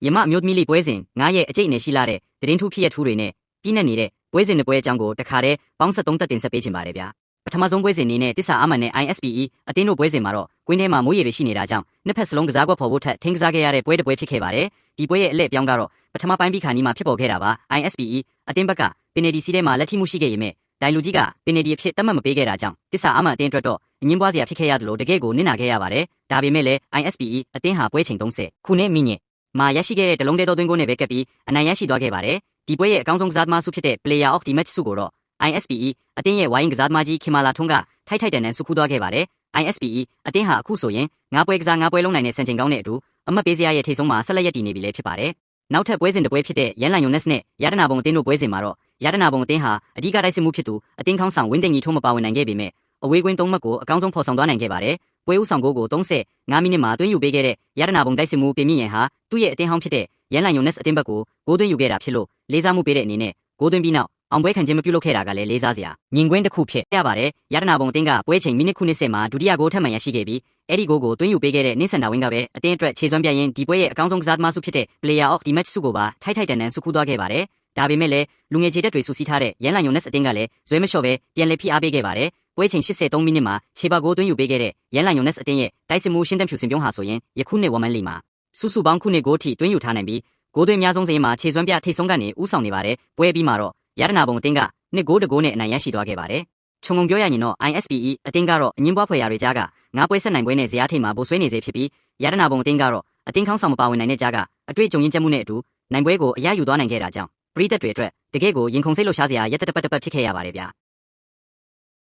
ယမမျိုးသမီးလေးပွဲစဉ်9ရက်အကျိတ်နဲ့ရှိလာတဲ့သတင်းထူးဖြစ်ရထူးတွေနဲ့ပြီးနေနေတဲ့ပွဲစဉ်တွေပွဲအကြောင်းကိုတခါတည်းပေါင်း73တက်တင်ဆက်ပေးချင်ပါတယ်ဗျာပထမဆုံးပွဲစဉ်အနေနဲ့တစ္ဆာအမန်နဲ့ ISPE အတင်းတို့ပွဲစဉ်မှာတော့ကွင်းထဲမှာမိုးရေတွေရှိနေတာကြောင့်နှစ်ဖက်စလုံးကစားကွက်ဖော်ဖို့ထက်ထင်းကစားခဲ့ရတဲ့ပွဲတစ်ပွဲဖြစ်ခဲ့ပါတယ်ဒီပွဲရဲ့အလှည့်ပြောင်းကတော့ပထမပိုင်းပြီးခါနီးမှာဖြစ်ပေါ်ခဲ့တာပါ ISPE အတင်းဘက်ကပင်နယ်ဒီစီထဲမှာလက်ထိမှုရှိခဲ့ရင်မဲ့ဒိုင်လူကြီးကပင်နယ်ဒီအဖြစ်တတ်မှတ်မပေးခဲ့တာကြောင့်တစ္ဆာအမန်အတင်းအတွက်တော့အငင်းပွားစရာဖြစ်ခဲ့ရတယ်လို့တကယ်ကိုနစ်နာခဲ့ရပါတယ်ဒါပေမဲ့လည်း ISPE အတင်းဟာပွဲချိန်30ခုနှစ်မိနစ်မှာရရှိခဲ့တဲ့တလုံးတဲတော်သွင်းကိုနဲ့ပဲကပ်ပြီးအနိုင်ရရှိသွားခဲ့ပါတယ်ဒီပွဲရဲ့အကောင်းဆုံးကစားသမားဆုဖြစ်တဲ့ Player of the Match ဆုကိုတော့ ISPE အတင်းရဲ့ဝိုင်းကစားသမားကြီးခင်မာလာထွန်းကထိုက်တန်ဆုခူးသွားခဲ့ပါတယ် ISPE အတင်းဟာအခုဆိုရင်9ပွဲကစား9ပွဲလုံးနိုင်တဲ့စံချိန်ကောင်းတဲ့အတူအမှတ်ပေးစရာရဲ့ထိပ်ဆုံးမှာဆက်လက်ရည်တည်နေပြီလည်းဖြစ်ပါတယ်နောက်ထပ်ပွဲစဉ်တစ်ပွဲဖြစ်တဲ့ရန်လန်ယွန်နက်စ်နဲ့ရတနာဘုံအတင်းတို့ပွဲစဉ်မှာတော့ရတနာဘုံအတင်းဟာအဓိကတိုက်စစ်မှုဖြစ်သူအတင်းခေါင်းဆောင်ဝင်းတင်ကြီးထိုးမပါဝင်နိုင်ခဲ့ပေမဲ့အဝေးကွင်း3မှတ်ကိုအကောင်းဆုံးဖော်ဆောင်သွားနိုင်ခဲ့ပါတယ်ပွဲဦးဆောင်ဂိုးကို35မိနစ်မှာသွင်းယူပေးခဲ့တဲ့ရတနာဘုံတိုက်စစ်မှုပြင်မြင့်ရန်ဟာသူ့ရဲ့အတင်းဟောင်းဖြစ်တဲ့ရန်လန်ယွန်နက်စ်အတင်းဘက်ကိုဂိုးသွင်းယူခဲ့တာဖြစ်လို့လေးစားမှုပေးတဲ့အနေနဲ့ဂိုးသွင်းပြီးနောက်အောင်ပွဲခံခြင်းမပြုလုပ်ခဲ့တာကလည်းလေးစားစရာမြင်ကွင်းတစ်ခုဖြစ်ရပါတယ်ရတနာဘုံအတင်းကပွဲချိန်မိနစ်ခုနှစ်မှာဒုတိယဂိုးထပ်မံရရှိခဲ့ပြီးအဲ့ဒီဂိုးကိုသွင်းယူပေးခဲ့တဲ့နင်းစန်တာဝင်းကပဲအတင်းအတွက်ခြေစွမ်းပြရင်ဒီပွဲရဲ့အကောင်းဆုံးကစားသမားဆုဖြစ်တဲ့ Player of the Match ဆုကိုပါထိုက်တန်ဆုခူးသွားခဲ့ပါတယ်ဒါပေမဲ့လည်းလူငယ်ခြေတက်တွေဆူဆီးထားတဲ့ရန်လန်ယွန်နက်စ်အတင်းကလည်းဇွဲမလျှော့ပဲပြန်လည်ဖိအားပေးခဲ့ပါတယ်ပွဲချိန်83မိနစ်မှာခြေပါဂိုးသွင်းယူပေးခဲ့တဲ့ရန်လန်ယွန်နက်စ်အတင်းရဲ့တိုက်စစ်မှုရှင်းတန်းဖြူစင်ပြုံးဟာဆိုရင်ယခုနှစ်ဝမ်မန်လီမှာစုပေါင်းခုနှစ်ဂိုးထိသွင်းယူထားနိုင်ပြီးဂိုးသွင်းအများဆုံးစရင်မှာခြေစွမ်းပြထိပ်ဆုံးကနေဥဆောင်နေပါတယ်ပွဲပြီးမှာတော့ရတနာဘုံအတင်းကနှစ်ဂိုးတဂိုးနဲ့အနိုင်ရရှိသွားခဲ့ပါတယ်ခြုံငုံပြောရရင်တော့ ISPE အတင်းကတော့အငင်းပွားဖွယ်ရာတွေကြားက9ပွဲဆက်နိုင်ပွဲနဲ့ဇယားထိပ်မှာဗိုလ်ဆွဲနေစေဖြစ်ပြီးရတနာဘုံအတင်းကတော့အတင်းခေါင်းဆောင်မပါဝင်နိုင်တဲ့ကြားကအတွေ့အကြုံရင့်ကျက်မှုနဲ့အတူနိုင်ပွဲကိုအရယူသွားနိုင်ခဲ့တာကြောင့်ပရိသတ်တွေအတွက်တကယ့်ကိုရင်ခုန်စိတ်လှုပ်ရှားစရာရက်တပတ်ဖြစ်ခဲ့ရပါတယ်ဗျာ